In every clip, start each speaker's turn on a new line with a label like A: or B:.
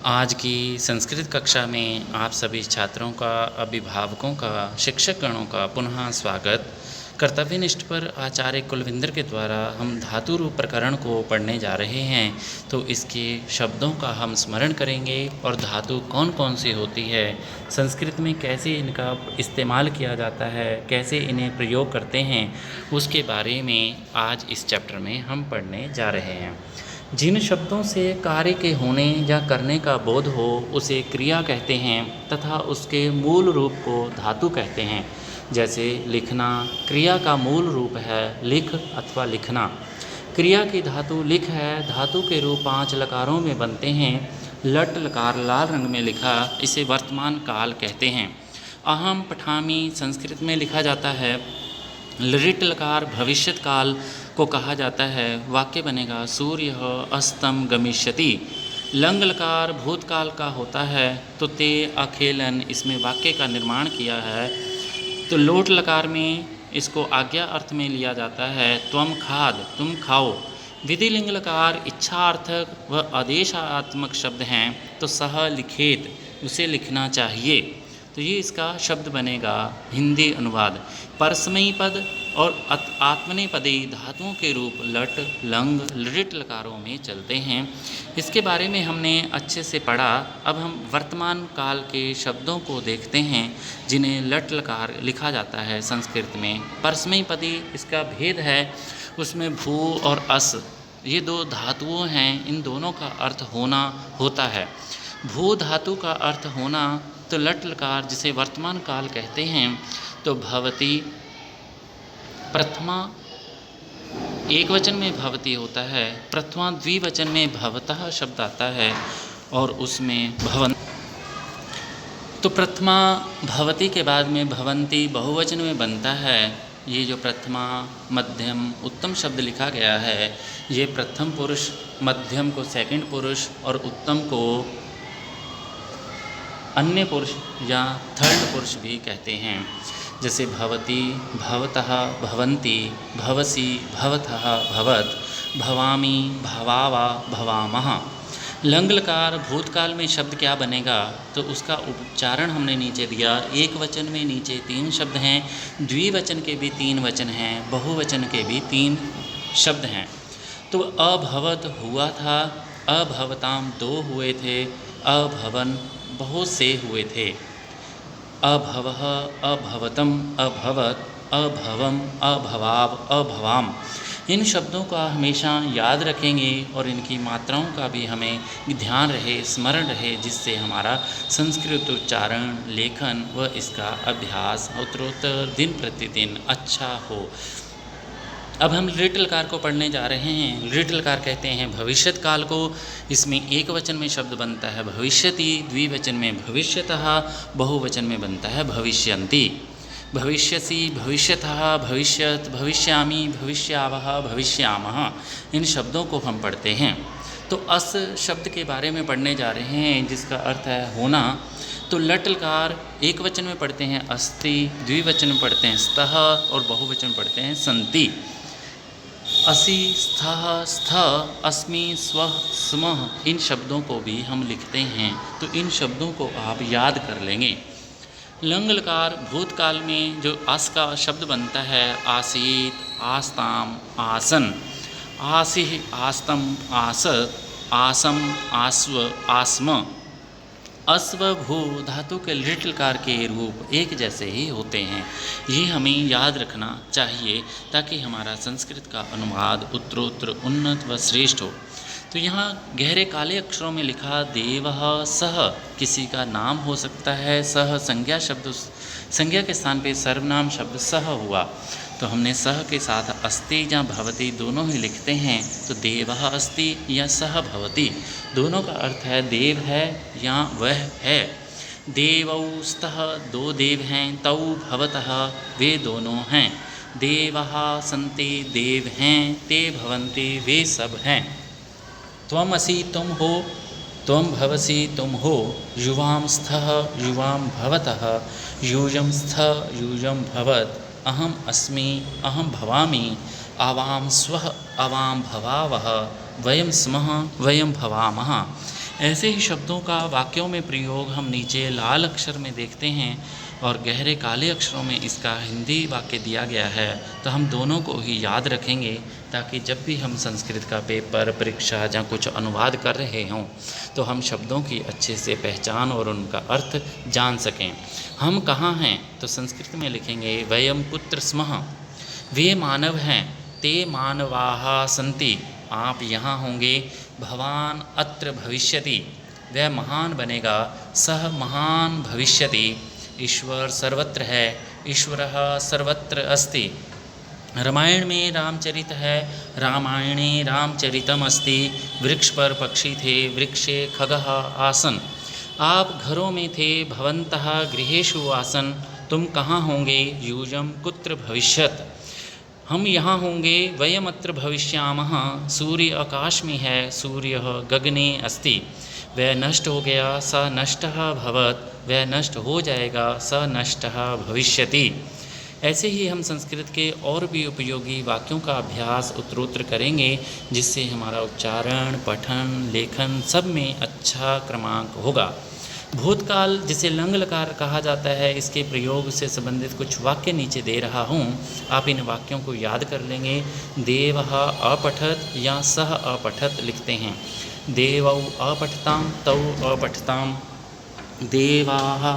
A: आज की संस्कृत कक्षा में आप सभी छात्रों का, अभिभावकों का, शिक्षकगणों का पुनः स्वागत। कर्तव्यनिष्ठ पर आचार्य कुलविंदर के द्वारा हम धातु रूप प्रकरण को पढ़ने जा रहे हैं। तो इसके शब्दों का हम स्मरण करेंगे और धातु कौन कौन सी होती है, संस्कृत में कैसे इनका इस्तेमाल किया जाता है, कैसे इन्हें प्रयोग करते हैं, उसके बारे में आज इस चैप्टर में हम पढ़ने जा रहे हैं। जिन शब्दों से कार्य के होने या करने का बोध हो उसे क्रिया कहते हैं तथा उसके मूल रूप को धातु कहते हैं। जैसे लिखना क्रिया का मूल रूप है लिख अथवा लिखना। क्रिया की धातु लिख है। धातु के रूप 5 लकारों में बनते हैं। लट लकार लाल रंग में लिखा, इसे वर्तमान काल कहते हैं। अहम पठामी संस्कृत में लिखा जाता है। लृट लकार भविष्यत काल को कहा जाता है। वाक्य बनेगा सूर्य अस्तम गमिष्यति। लंग लकार भूतकाल का होता है। तो ते अखेलन, इसमें वाक्य का निर्माण किया है। तो लोट लकार में इसको आज्ञा अर्थ में लिया जाता है। त्वम खाद, तुम खाओ। विधि लिंग लकार इच्छार्थक व आदेशात्मक शब्द हैं। तो सह लिखेत, उसे लिखना चाहिए। तो ये इसका शब्द बनेगा हिंदी अनुवाद। परस्मयी पद और आत्मनेपदी धातुओं के रूप लट लंग लृट लकारों में चलते हैं। इसके बारे में हमने अच्छे से पढ़ा। अब हम वर्तमान काल के शब्दों को देखते हैं जिन्हें लट लकार लिखा जाता है संस्कृत में। परस्मयी पदी इसका भेद है, उसमें भू और अस ये 2 धातुओं हैं। इन दोनों का अर्थ होना होता है। भू धातु का अर्थ होना, तो लट लकार जिसे वर्तमान काल कहते हैं, तो भवती प्रथमा एक वचन में भवती होता है, प्रथमा द्विवचन में भवतः शब्द आता है और उसमें भवन। तो प्रथमा भवती के बाद में भवंती बहुवचन में बनता है। ये जो प्रथमा मध्यम उत्तम शब्द लिखा गया है, ये प्रथम पुरुष, मध्यम को सेकंड पुरुष और उत्तम को अन्य पुरुष या थर्ड पुरुष भी कहते हैं। जैसे भवती, भवतः, भवंती, भवसी, भवतः, भवत, भवामी, भवावा, भवामः। लंग लकार भूतकाल में शब्द क्या बनेगा, तो उसका उच्चारण हमने नीचे दिया। एक वचन में नीचे 3 शब्द हैं, द्विवचन के भी 3 वचन हैं, बहुवचन के भी 3 शब्द हैं। तो अभवत हुआ था, अभवताम 2 हुए थे, अभवन बहुत से हुए थे। अभवः, अभवतम, अभवत, अभवम, अभवाव, अभवाम। इन शब्दों का हमेशा याद रखेंगे और इनकी मात्राओं का भी हमें ध्यान रहे, स्मरण रहे, जिससे हमारा संस्कृत उच्चारण, लेखन व इसका अभ्यास उत्तरोत्तर दिन प्रतिदिन अच्छा हो। अब हम लृट लकार को पढ़ने जा रहे हैं। लृट लकार कहते हैं भविष्यत काल को। इसमें एक वचन में शब्द बनता है भविष्यति, द्विवचन में भविष्यतः, बहुवचन में बनता है भविष्यन्ति। भविष्यसि, भविष्यतः, भविष्यत, भविष्यामि, भविष्यावः, भविष्यामः। इन शब्दों को हम पढ़ते हैं। तो अस शब्द के बारे में पढ़ने जा रहे हैं, जिसका अर्थ है होना। तो लट लकार एक वचन में पढ़ते हैं अस्ति, द्विवचन में पढ़ते हैं स्तः और बहुवचन में पढ़ते हैं सन्ति। असि, स्थः, स्थ, अस्मि, स्वः, स्मः, इन शब्दों को भी हम लिखते हैं। तो इन शब्दों को आप याद कर लेंगे। लंग लकार भूतकाल में जो अस का शब्द बनता है आसीत, आस्ताम, आसन। आसिः, आस्तम, आसत, आसम, आस्व, आस्म। अस्व भू धातु के लृट लकार के रूप एक जैसे ही होते हैं। ये हमें याद रखना चाहिए ताकि हमारा संस्कृत का अनुवाद उत्तरोत्तर उन्नत व श्रेष्ठ हो। तो यहाँ गहरे काले अक्षरों में लिखा देवः सह, किसी का नाम हो सकता है। सह संज्ञा शब्द, संज्ञा के स्थान पे सर्वनाम शब्द सह हुआ। तो हमने सह के साथ अस्ति या भवति दोनों ही लिखते हैं। तो देवः अस्ति या सह भवति, दोनों का अर्थ है देव है या वह है। देवौ स्तः, 2 देव हैं। तौ भवतः, वे दोनों हैं। देवः सन्ति, देव हैं। ते भवन्ति, वे सब हैं। त्वम असि, तुम हो। त्वम भवसि, तुम हो। युवां स्थः, युवां भवतः। यूयं स्थ, यूयं भवत्। अहम अस्मि, अहम भवामि। आवां स्वः, आवां भवावः। वयं स्मः, वयं भवामः। ऐसे ही शब्दों का वाक्यों में प्रयोग हम नीचे लाल अक्षर में देखते हैं और गहरे काले अक्षरों में इसका हिंदी वाक्य दिया गया है। तो हम दोनों को ही याद रखेंगे ताकि जब भी हम संस्कृत का पेपर, परीक्षा या कुछ अनुवाद कर रहे हों तो हम शब्दों की अच्छे से पहचान और उनका अर्थ जान सकें। हम कहाँ हैं तो संस्कृत में लिखेंगे वयम कुत्र स्मः, वे मानव हैं, ते मानवाः सन्ति, आप यहाँ होंगे, भवान अत्र भविष्यति, वह महान बनेगा, सह महान भविष्यति, ईश्वर सर्वत्र है, ईश्वरः सर्वत्र अस्ति। रामायण में रामचरित है, रामायणे रामचरितम अस्ति, वृक्ष पर पक्षी थे, वृक्षे खगः आसन, आप घरों में थे, भवन्तः गृहेषु आसन, तुम कहाँ होंगे, यूयं कुत्र भविष्यत्, हम यहाँ होंगे, वयमत्र भविष्यामः, सूर्य आकाश में है, सूर्यः गगने अस्ति, वह नष्ट हो गया, स नष्टः भवत्, वह नष्ट हो जाएगा, स नष्टः भविष्यति। ऐसे ही हम संस्कृत के और भी उपयोगी वाक्यों का अभ्यास उत्तरोत्तर करेंगे जिससे हमारा उच्चारण, पठन, लेखन सब में अच्छा क्रमांक होगा। भूतकाल जिसे लंग लकार कहा जाता है, इसके प्रयोग से संबंधित कुछ वाक्य नीचे दे रहा हूँ, आप इन वाक्यों को याद कर लेंगे। देवः अपठत या सह अपठत लिखते हैं, देवौ अपठताम तौ अपठताम, देवाः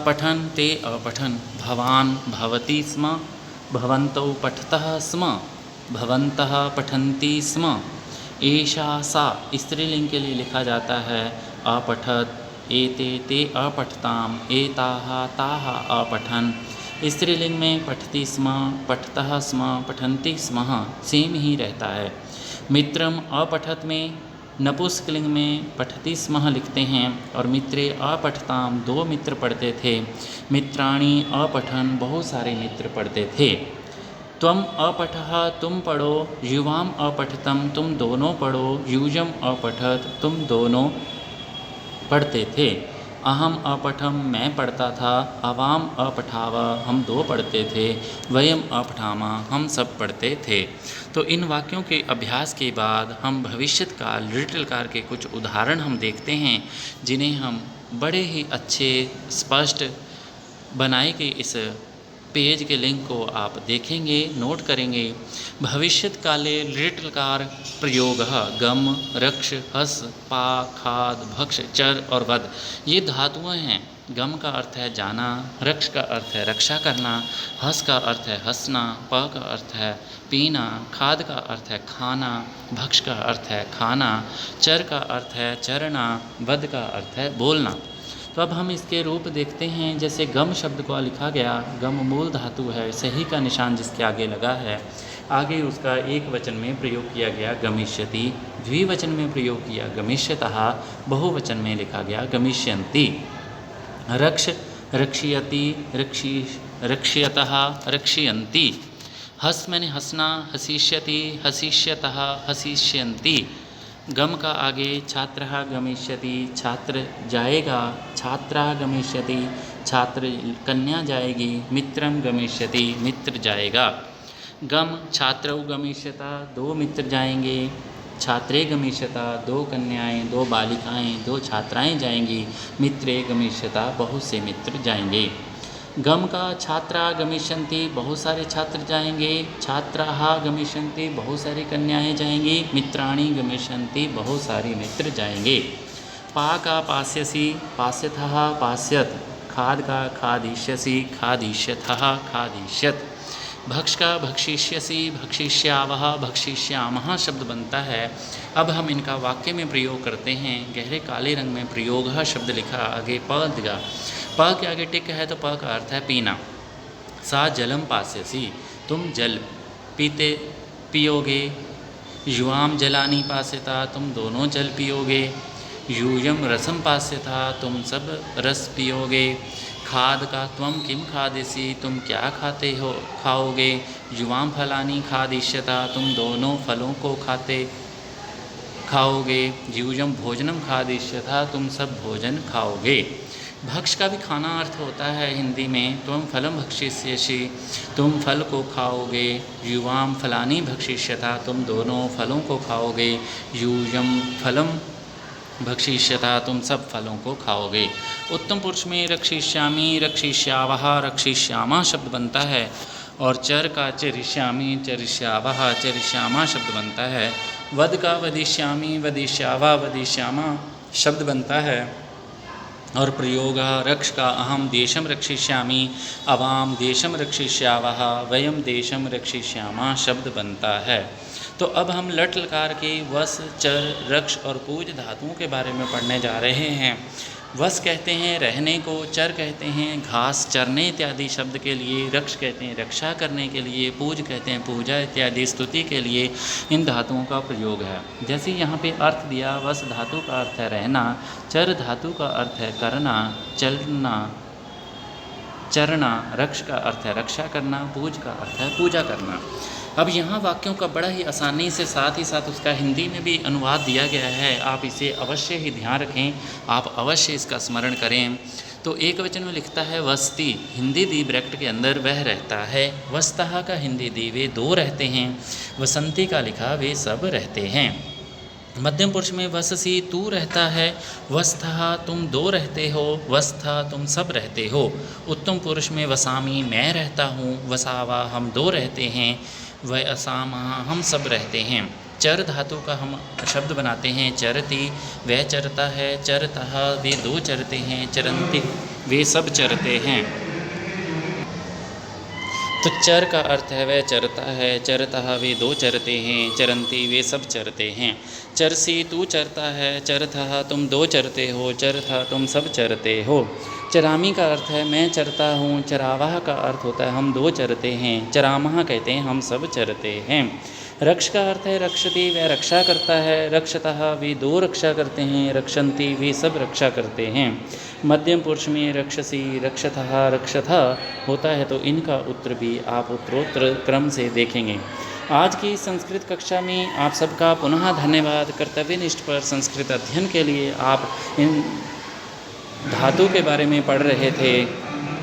A: पठन् ते अपठन्, भवान भवति स्म, भवन्तौ पठतः स्म, भवन्तः पठन्ति स्म। एषा सा स्त्रीलिंग के लिए लिखा जाता है अपठत, एते ते अपठताम, एताः ताः अपठन्। स्त्रीलिंग में पठति स्म, पठतः स्म, पठन्ति स्म सेम ही रहता है। मित्रम अपठत में नपुंसकलिंग में पठति स्म लिखते हैं और मित्रे अपठताम, दो मित्र पढ़ते थे, मित्राणि अपठन, बहुत सारे मित्र पढ़ते थे। त्वम अपठः, तुम पढ़ो, युवाम अपठतम, तुम दोनों पढ़ो, यूयम अपठत, तुम दोनों पढ़ते थे। अहम अपठम, मैं पढ़ता था, अवाम अपठाव, हम दो पढ़ते थे, वयम अपठामा, हम सब पढ़ते थे। तो इन वाक्यों के अभ्यास के बाद हम भविष्यत काल, लिटिल काल के कुछ उदाहरण हम देखते हैं जिन्हें हम बड़े ही अच्छे स्पष्ट बनाए गए इस पेज के लिंक को आप देखेंगे, नोट करेंगे। भविष्यत काले लिटिलकार प्रयोग गम, रक्ष, हस, पा, खाद, भक्ष, चर और वध, ये धातुएं हैं। गम का अर्थ है जाना, रक्ष का अर्थ है रक्षा करना, हस का अर्थ है हंसना, प का अर्थ है पीना, खाद का अर्थ है खाना, भक्ष का अर्थ है खाना, चर का अर्थ है चरना, वध का अर्थ है बोलना। तो अब हम इसके रूप देखते हैं। जैसे गम शब्द को लिखा गया, गम मूल धातु है, सही का निशान जिसके आगे लगा है, आगे उसका एक वचन में प्रयोग किया गया गमिष्यति, द्विवचन में प्रयोग किया गमिष्यतः, बहुवचन में लिखा गया गमिष्यन्ति। रक्ष, रक्षयति, रक्षयतः, रक्षयन्ति। हस मैंने हंसना, हसिष्यति, हसिष्यतः, हसिष्यन्ति। गम का आगे छात्रः गमिष्यति, छात्र जाएगा, छात्रा गमिष्यति, छात्र कन्या जाएगी, मित्रम गमिष्यति, मित्र जाएगा। गम छात्रौ गमिष्यता, दो मित्र जाएंगे, छात्रे गमिष्यता, दो कन्याएं, दो बालिकाएं, दो छात्राएं जाएंगी, मित्रे गमिष्यता, बहुत से मित्र जाएंगे। गम का छात्रा गमिष्यन्ति, बहुत सारे छात्र जाएंगे, छात्राः गमिष्यन्ति, बहुत सारी कन्याएं जाएंगी, मित्राणि गमिष्यन्ति, बहुत सारे मित्र जाएंगे। पा का पास्यसि, पास्यथः पास्यत, खाद का खादिष्यसि, खादिष्यथः खादिष्यत। भक्ष का भक्षिष्यसि, भक्षिष्यावः, भक्षिष्यामः शब्द बनता है। अब हम इनका वाक्य में प्रयोग करते हैं। गहरे काले रंग में प्रयोग शब्द लिखा, आगे प दिया, प के आगे टिक है तो प का अर्थ है पीना। सा जलम पास्यसि, तुम जल पीते पियोगे। युवाम जलानी पास्यता, तुम दोनों जल पियोगे। यूयम रसम पास्यता, तुम सब रस पियोगे। खाद का त्वम किम खादिसि, तुम क्या खाते हो खाओगे। युवाम फलानी खादिष्यता, तुम दोनों फलों को खाओगे। यूयम भोजनम खादिष्यता, तुम सब भोजन खाओगे। भक्ष का भी खाना अर्थ होता है हिंदी में, त्वम फलम भक्षिष्यसि, तुम फल को खाओगे। युवाम फलानी भक्षिष्यता, तुम दोनों फलों को खाओगे। यूयम फलम भक्षिष्यता तुम सब फलों को खाओगे। उत्तम पुरुष में रक्षिष्यामि, रक्षिष्यावः, रक्षिष्यामा शब्द बनता है और चर का चरिष्यामि, चरिष्यावः, चरिष्यामा शब्द बनता है। वध का वदिष्यामि, वदिष्यावः, वदिष्यामा शब्द बनता है और प्रयोग रक्ष का अहम देशम रक्षिष्यामि, अवाम देशम रक्षिष्यावः, वयम देशम रक्षिष्यामा शब्द बनता है। तो अब हम लट लकार के वस, चर, रक्ष और पूज धातुओं के बारे में पढ़ने जा रहे हैं। वस कहते हैं रहने को, चर कहते हैं घास चरने इत्यादि शब्द के लिए, रक्ष कहते हैं रक्षा करने के लिए, पूज कहते हैं पूजा इत्यादि स्तुति के लिए इन धातुओं का प्रयोग है। जैसे यहाँ पे अर्थ दिया, वस धातु का अर्थ है रहना, चर धातु का अर्थ है करना, चलना, चरना, रक्ष का अर्थ है रक्षा करना, पूज का अर्थ है पूजा करना। अब यहाँ वाक्यों का बड़ा ही आसानी से साथ ही साथ उसका हिंदी में भी अनुवाद दिया गया है। आप इसे अवश्य ही ध्यान रखें, आप अवश्य इसका स्मरण करें। तो एक वचन में लिखता है वस्ती, हिंदी दी ब्रैकेट के अंदर वह रहता है। वस्तः का हिंदी दी वे दो रहते हैं। वसंती का लिखा वे सब रहते हैं। मध्यम पुरुष में वससी तू रहता है, वस्तः तुम दो रहते हो, वस्था तुम सब रहते हो। उत्तम पुरुष में वसामी मैं रहता हूँ, वसावा हम दो रहते हैं, वह असामा हम सब रहते हैं। चर धातु का हम शब्द बनाते हैं चरती, वह चरता है, चरतः वे दो चरते हैं, चरंती वे सब चरते हैं। तो चर का अर्थ है वह चरता है, चरतः वे दो चरते हैं, चरंती वे सब चरते हैं। चरसी तू चरता है, चरथः तुम दो चरते हो, चरथा तुम सब चरते हो। चरामी का अर्थ है मैं चरता हूँ, चरावाह का अर्थ होता है हम दो चरते हैं, चरामह कहते हैं हम सब चरते हैं। रक्ष का अर्थ है रक्षति वह रक्षा करता है, रक्षतः वे दो रक्षा करते हैं, रक्षन्ति वे सब रक्षा करते हैं। मध्यम पुरुष में रक्षसी, रक्षतः, रक्षथा होता है तो इनका उत्तर भी आप उत्तरोत्तर क्रम से देखेंगे। आज की संस्कृत कक्षा में आप सबका पुनः धन्यवाद। कर्तव्यनिष्ठ पर संस्कृत अध्ययन के लिए आप इन धातु के बारे में पढ़ रहे थे।